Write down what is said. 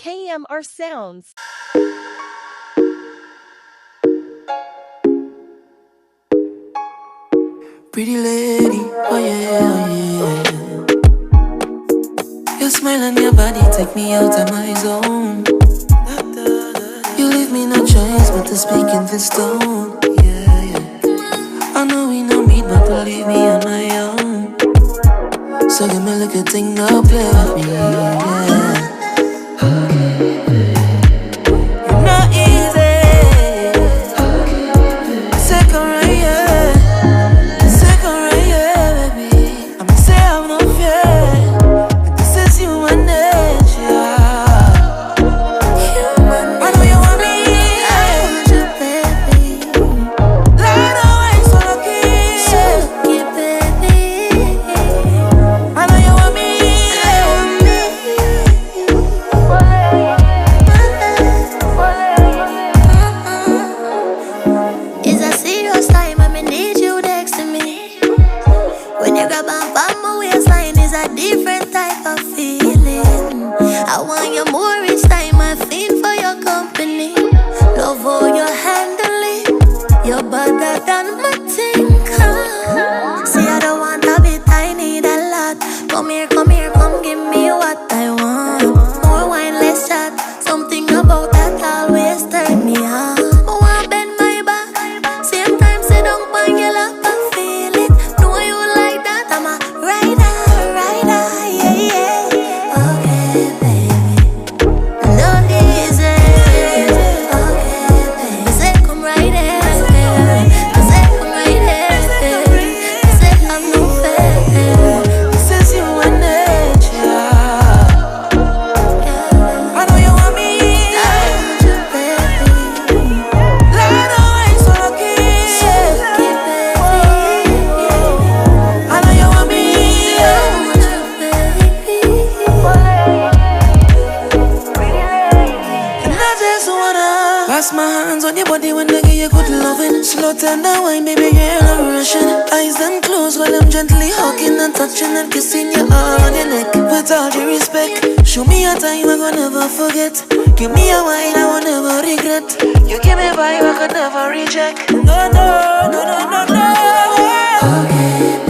KMRSounds. Pretty lady, oh yeah, oh yeah. Your smile and your body take me out of my zone. You leave me no choice but to speak in this tone. Yeah, yeah. I know we no meet, but to leave me on my own. So give me like a thing, no play with me, yeah. You're not easy. Second right, yeah. Second right, yeah, baby. I'ma say I'm no fear. This is human nature. I know you want me, I want you, baby. Lord, oh, I'm so lucky, baby. I know you want me, I want me. It's a serious time, I need you next to me. When you grab on my waistline, it's a different type of feeling. I want you more each time, I feel for your company. Love how you handle it. You're better than my think. See, I don't want to be tiny, that lot. Come here, come give me what I want. More wine, less chat. Something about that always turn me on. I want bend my back. Same time, sit down, find your lap, I feel it. Know you like that, I'm a rider, yeah, yeah. Okay, baby, no easy. Okay, baby, say come right here. Say come right here. Say I'm no fair. This is human nature. I know you want me, I want you, baby. Lord, oh, I'm so lucky. I know you want me, and I just wanna pass my hands on your body when I give you good loving. Slow tender wine, baby girl, I'm rushing. Eyes them closed while I'm gently hugging and touching and kissing you on your neck. With all due respect, show me a time I gon' never forget. Give me a wine I will never regret. You give me vibe I could never reject. No, no, no, no, no, no. Okay,